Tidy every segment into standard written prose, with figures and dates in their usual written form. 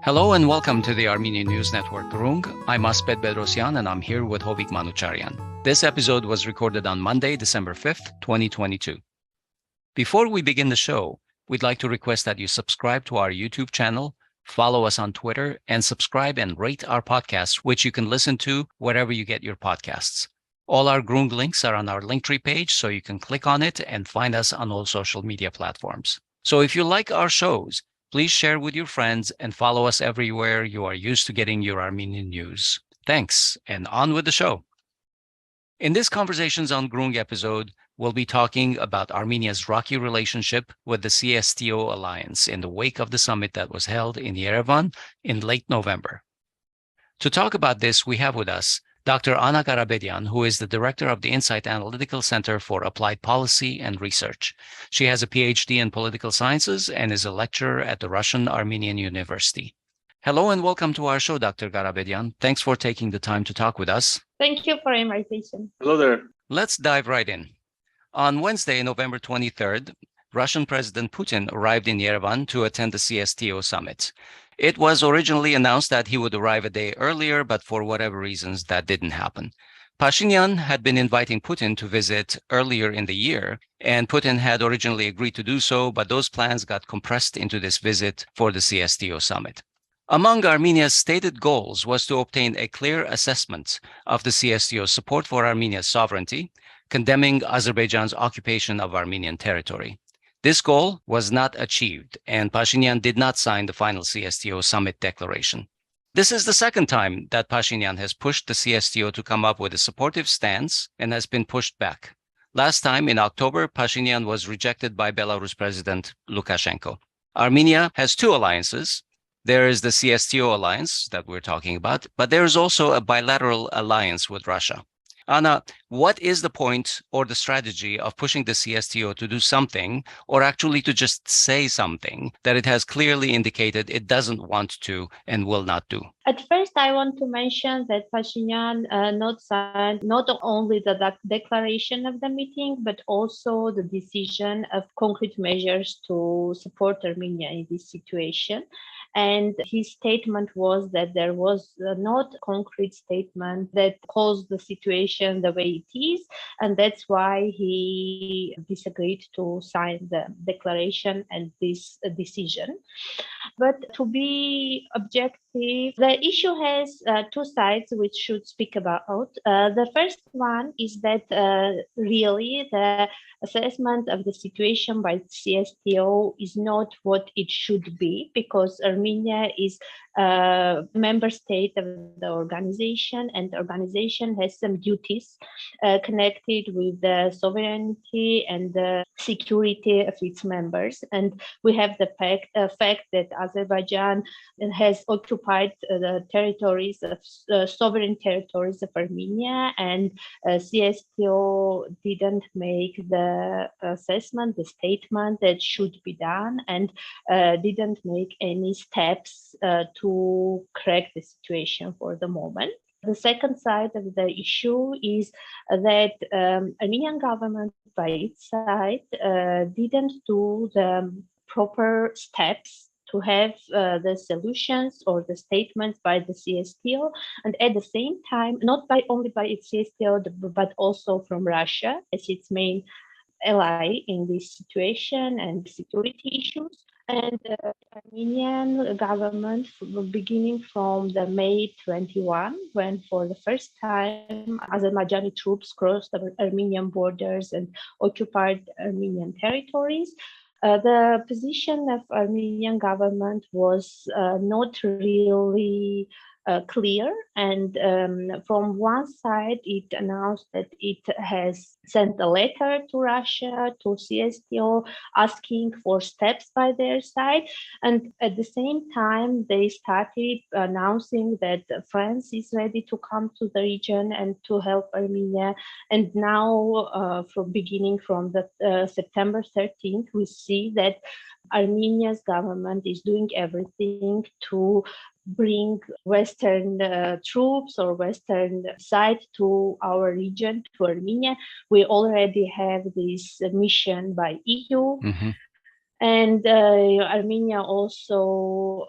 Hello and welcome to the Armenian News Network Grung. I'm Aspet Bedrosyan and I'm here with Hovik Manucharyan. This episode was recorded on Monday, December 5th, 2022. Before we begin the show, we'd like to request that you subscribe to our YouTube channel, follow us on Twitter, and subscribe and rate our podcast, which you can listen to wherever you get your podcasts. All our Grung links are on our Linktree page, so you can click on it and find us on all social media platforms. So if you like our shows, please share with your friends and follow us everywhere you are used to getting your Armenian news. Thanks, and on with the show. In this Conversations on Grung episode, we'll be talking about Armenia's rocky relationship with the CSTO alliance in the wake of the summit that was held in Yerevan in late November. To talk about this, we have with us Dr. Anna Karapetyan, who is the director of the Insight Analytical Center for Applied Policy and Research. She has a PhD in political sciences and is a lecturer at the Russian-Armenian University. Hello and welcome to our show, Dr. Karapetyan. Thanks for taking the time to talk with us. Thank you for the invitation. Hello there. Let's dive right in. On Wednesday, November 23rd, Russian President Putin arrived in Yerevan to attend the CSTO summit. It was originally announced that he would arrive a day earlier, but for whatever reasons, that didn't happen. Pashinyan had been inviting Putin to visit earlier in the year, and Putin had originally agreed to do so, but those plans got compressed into this visit for the CSTO summit. Among Armenia's stated goals was to obtain a clear assessment of the CSTO's support for Armenia's sovereignty, condemning Azerbaijan's occupation of Armenian territory. This goal was not achieved, and Pashinyan did not sign the final CSTO summit declaration. This is the second time that Pashinyan has pushed the CSTO to come up with a supportive stance and has been pushed back. Last time, in October, Pashinyan was rejected by Belarus President Lukashenko. Armenia has two alliances. There is the CSTO alliance that we're talking about, but there is also a bilateral alliance with Russia. Anna, what is the point or the strategy of pushing the CSTO to do something, or actually to just say something that it has clearly indicated it doesn't want to and will not do? At first, I want to mention that Pashinyan not signed not only the declaration of the meeting, but also the decision of concrete measures to support Armenia in this situation. And his statement was that there was not a concrete statement that caused the situation the way it is. And that's why he disagreed to sign the declaration and this decision. But to be objective, the issue has two sides which should speak about. The first one is that really the assessment of the situation by CSTO is not what it should be, because Armenia is a member state of the organization, and the organization has some duties connected with the sovereignty and the security of its members. And we have the fact that Azerbaijan has occupied the territories of sovereign territories of Armenia, and CSTO didn't make the assessment, the statement that should be done, and didn't make any steps to correct the situation for the moment. The second side of the issue is that Armenian government by its side didn't do the proper steps to have the solutions or the statements by the CSTO, and at the same time, not only by its CSTO, but also from Russia as its main ally in this situation and security issues. And the Armenian government, beginning from the May 21, when for the first time Azerbaijani troops crossed the Armenian borders and occupied Armenian territories, the position of Armenian government was not really clear. And from one side, it announced that it has sent a letter to Russia, to CSTO, asking for steps by their side. And at the same time, they started announcing that France is ready to come to the region and to help Armenia. And now, from the September 13th, we see that Armenia's government is doing everything to bring Western troops or Western side to our region, to Armenia. We already have this mission by EU. Mm-hmm. And Armenia also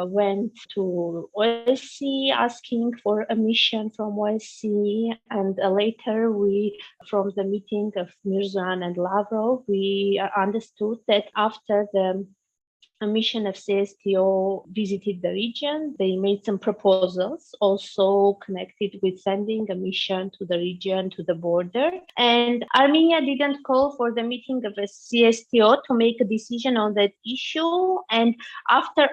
went to OSCE asking for a mission from OSCE. And later from the meeting of Mirzan and Lavrov, we understood that after a mission of CSTO visited the region. They made some proposals also connected with sending a mission to the region, to the border. And Armenia didn't call for the meeting of a CSTO to make a decision on that issue. And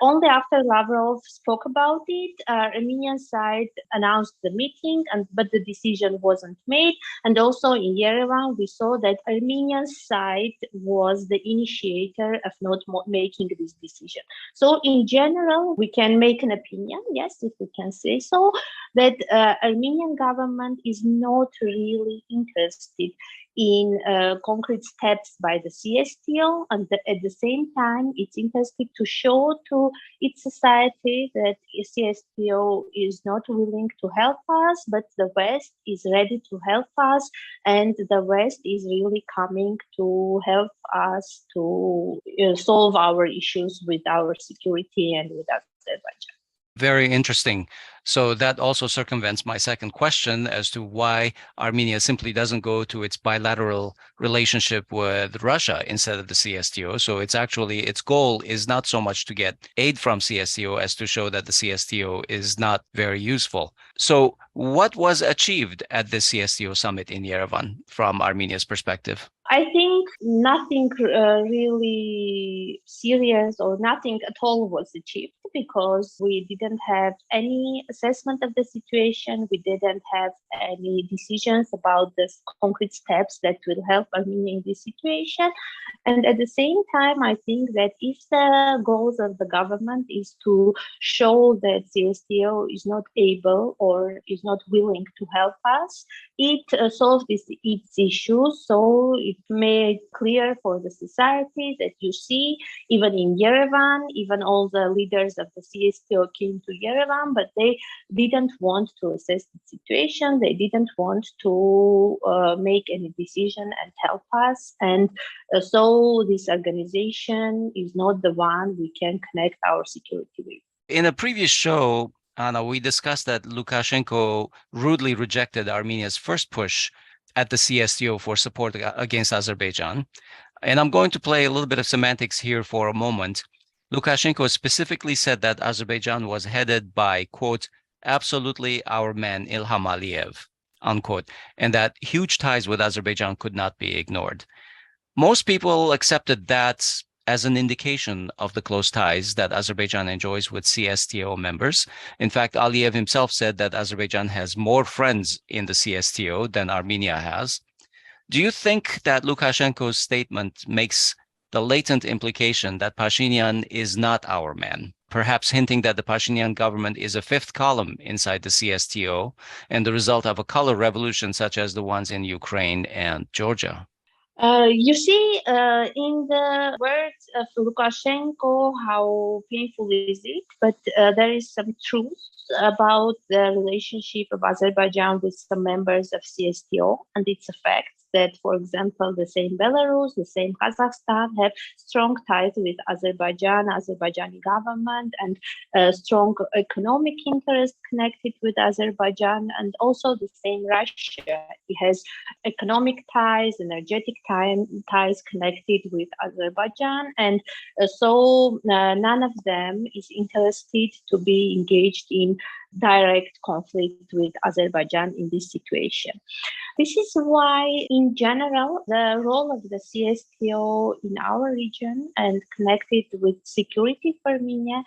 only after Lavrov spoke about it, Armenian side announced the meeting, but the decision wasn't made. And also in Yerevan, we saw that Armenian side was the initiator of not making this decision. So in general, we can make an opinion, yes, if we can say so, that Armenian government is not really interested in concrete steps by the CSTO, and at the same time, it's interested to show to its society that CSTO is not willing to help us, but the West is ready to help us, and the West is really coming to help us to solve our issues with our security and with Azerbaijan. Very interesting. So that also circumvents my second question as to why Armenia simply doesn't go to its bilateral relationship with Russia instead of the CSTO. So its goal is not so much to get aid from CSTO as to show that the CSTO is not very useful. So what was achieved at the CSTO summit in Yerevan from Armenia's perspective? I think nothing really serious or nothing at all was achieved because we didn't have any assessment of the situation. We didn't have any decisions about the concrete steps that will help Armenia in this situation. And at the same time, I think that if the goals of the government is to show that CSTO is not able or is not willing to help us, it solves its issues. So it made clear for the society that you see, even in Yerevan, even all the leaders of the CSTO came to Yerevan, but they didn't want to assess the situation. They didn't want to make any decision and help us. And so this organization is not the one we can connect our security with. In a previous show, Anna, we discussed that Lukashenko rudely rejected Armenia's first push at the CSTO for support against Azerbaijan. And I'm going to play a little bit of semantics here for a moment. Lukashenko specifically said that Azerbaijan was headed by, quote, absolutely our man Ilham Aliyev, unquote, and that huge ties with Azerbaijan could not be ignored. Most people accepted that as an indication of the close ties that Azerbaijan enjoys with CSTO members. In fact, Aliyev himself said that Azerbaijan has more friends in the CSTO than Armenia has. Do you think that Lukashenko's statement makes the latent implication that Pashinyan is not our man, perhaps hinting that the Pashinyan government is a fifth column inside the CSTO and the result of a color revolution such as the ones in Ukraine and Georgia? You see, in the words of Lukashenko, how painful is it? But there is some truth about the relationship of Azerbaijan with some members of CSTO, and it's a fact that, for example, the same Belarus, the same Kazakhstan have strong ties with Azerbaijani government, and strong economic interest connected with Azerbaijan, and also the same Russia. It has economic ties, energetic ties connected with Azerbaijan, and so none of them is interested to be engaged in direct conflict with Azerbaijan in this situation. This is why, in general, the role of the CSTO in our region and connected with security for Armenia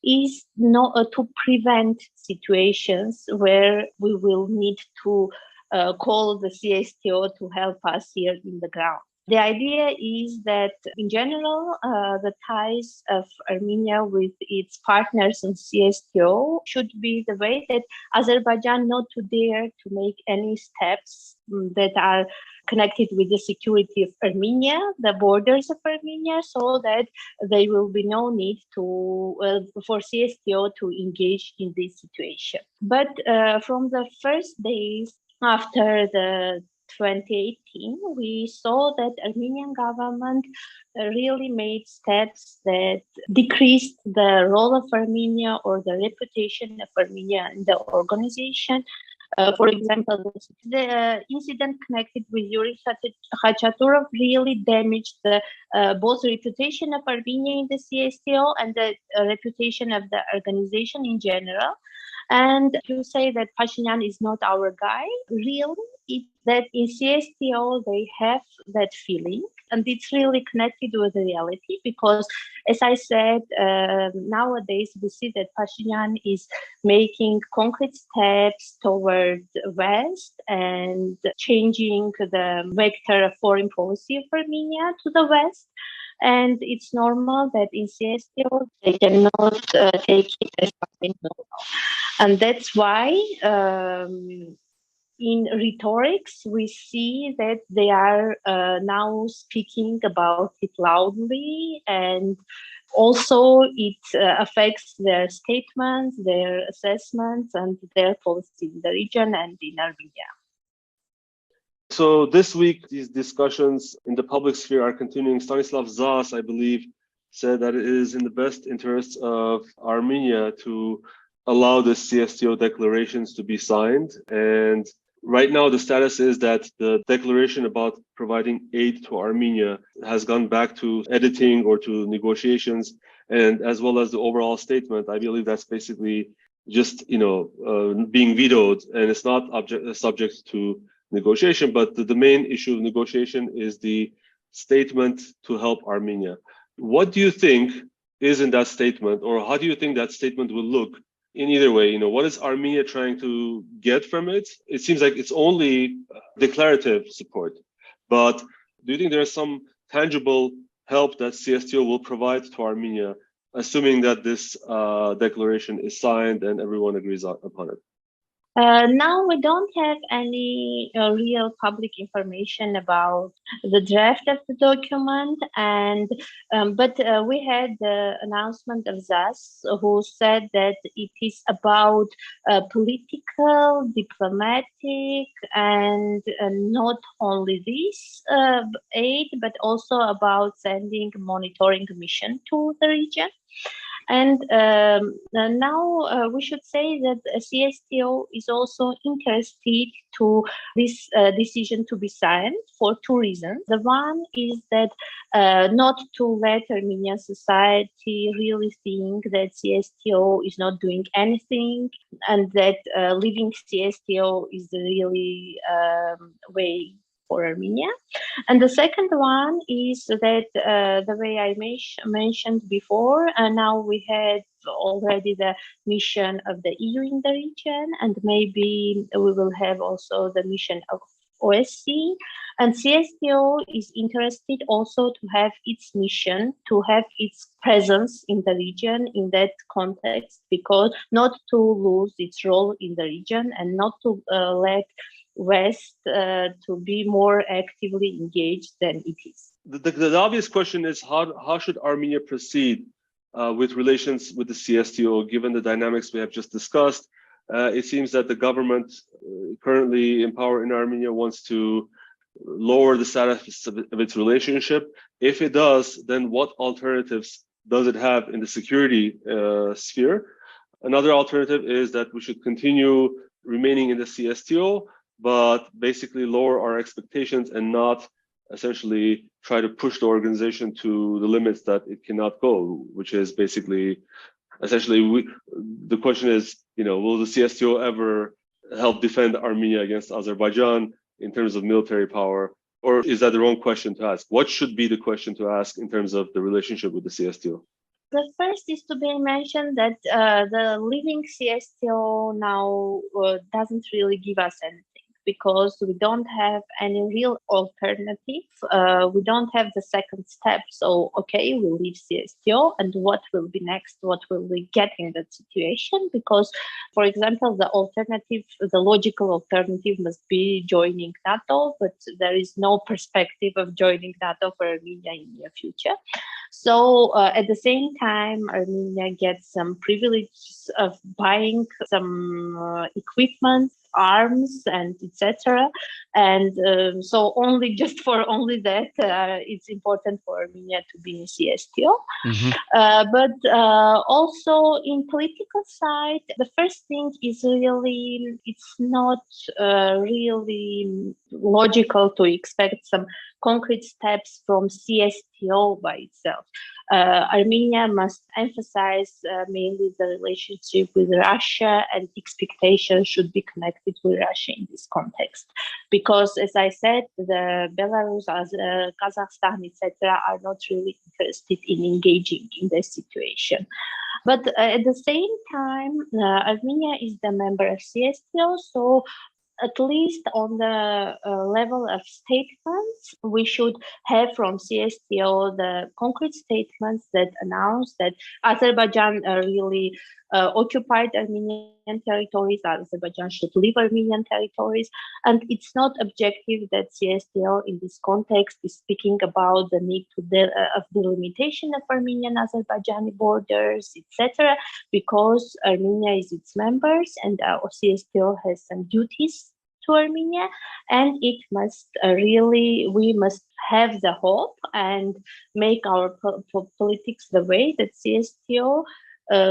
is not to prevent situations where we will need to call the CSTO to help us here in the ground. The idea is that, in general, the ties of Armenia with its partners in CSTO should be the way that Azerbaijan not to dare to make any steps that are connected with the security of Armenia, the borders of Armenia, so that there will be no need for CSTO to engage in this situation. But from the first days after the 2018, we saw that Armenian government really made steps that decreased the role of Armenia or the reputation of Armenia in the organization. For example, the incident connected with Yuri Khachaturov really damaged the both reputation of Armenia in the CSTO and the reputation of the organization in general. And to say that Pashinyan is not our guy, really, that in CSTO they have that feeling, and it's really connected with the reality because, as I said, nowadays we see that Pashinyan is making concrete steps toward West and changing the vector of foreign policy of Armenia to the West. And it's normal that in CSTO they cannot take it as something normal. And that's why in rhetorics, we see that they are now speaking about it loudly, and also it affects their statements, their assessments, and their policy in the region and in Armenia. So this week, these discussions in the public sphere are continuing. Stanislav Zas, I believe, said that it is in the best interest of Armenia to allow the CSTO declarations to be signed. And right now, the status is that the declaration about providing aid to Armenia has gone back to editing or to negotiations, and as well as the overall statement. I believe that's basically just, being vetoed, and it's not subject to negotiation. But the main issue of negotiation is the statement to help Armenia. What do you think is in that statement, or how do you think that statement will look? In either way, what is Armenia trying to get from it? It seems like it's only declarative support, but do you think there's some tangible help that CSTO will provide to Armenia, assuming that this declaration is signed and everyone agrees upon it? Now we don't have any real public information about the draft of the document, but we had the announcement of ZAS, who said that it is about political, diplomatic, and not only this aid, but also about sending monitoring mission to the region. And now we should say that CSTO is also interested to this decision to be signed for two reasons. The one is that not to let Armenian society really think that CSTO is not doing anything, and that leaving CSTO is the really way for Armenia. And the second one is that the way I mentioned before, now we had already the mission of the EU in the region, and maybe we will have also the mission of OSCE. And CSTO is interested also to have its mission, to have its presence in the region in that context, because not to lose its role in the region and not to let West to be more actively engaged than it is. The obvious question is how should Armenia proceed with relations with the CSTO, given the dynamics we have just discussed? It seems that the government currently in power in Armenia wants to lower the status of its relationship. If it does, then what alternatives does it have in the security sphere? Another alternative is that we should continue remaining in the CSTO, but basically lower our expectations and not essentially try to push the organization to the limits that it cannot go, which is basically, essentially, the question is, will the CSTO ever help defend Armenia against Azerbaijan in terms of military power? Or is that the wrong question to ask? What should be the question to ask in terms of the relationship with the CSTO? The first is to be mentioned that the living CSTO now doesn't really give us anything, because we don't have any real alternative. We don't have the second step. So, okay, we'll leave CSTO, and what will be next? What will we get in that situation? Because, for example, the logical alternative must be joining NATO, but there is no perspective of joining NATO for Armenia in the near future. So at the same time, Armenia gets some privileges of buying some equipment arms and etc. And so only just for only that, it's important for Armenia to be in CSTO. Mhm. But also in political side, the first thing is really, it's not really logical to expect some concrete steps from CSTO by itself. Armenia must emphasize mainly the relationship with Russia, and expectations should be connected with Russia in this context. Because, as I said, the Belarus, Kazakhstan, etc., are not really interested in engaging in this situation. But at the same time, Armenia is the member of CSTO, so at least on the level of statements, we should have from CSTO the concrete statements that announce that Azerbaijan really occupied Armenian territories, Azerbaijan should leave Armenian territories. And it's not objective that CSTO in this context is speaking about the need of delimitation of Armenian-Azerbaijani borders, etc., because Armenia is its members and CSTO has some duties to Armenia, and it must we must have the hope and make our politics the way that CSTO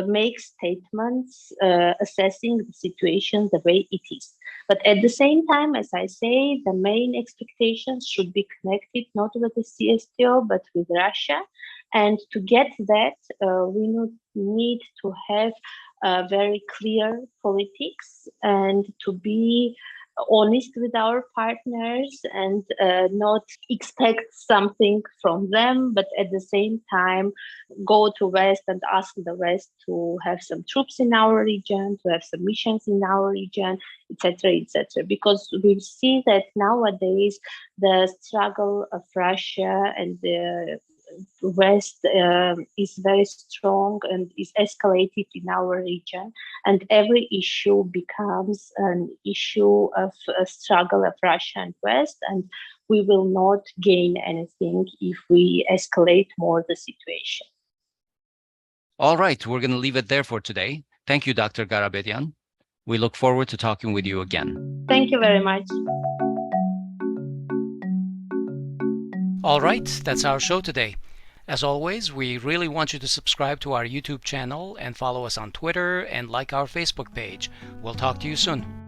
makes statements assessing the situation the way it is. But at the same time, as I say, the main expectations should be connected not with the CSTO but with Russia. And to get that, we need to have very clear politics and to be honest with our partners and not expect something from them, but at the same time go to West and ask the West to have some troops in our region, to have some missions in our region, etc., etc. Because we see that nowadays the struggle of Russia and the West is very strong and is escalated in our region, and every issue becomes an issue of a struggle of Russia and West, and we will not gain anything if we escalate more the situation. All right, we're going to leave it there for today. Thank you, Dr. Karapetyan. We look forward to talking with you again. Thank you very much. All right, that's our show today. As always, we really want you to subscribe to our YouTube channel and follow us on Twitter and like our Facebook page. We'll talk to you soon.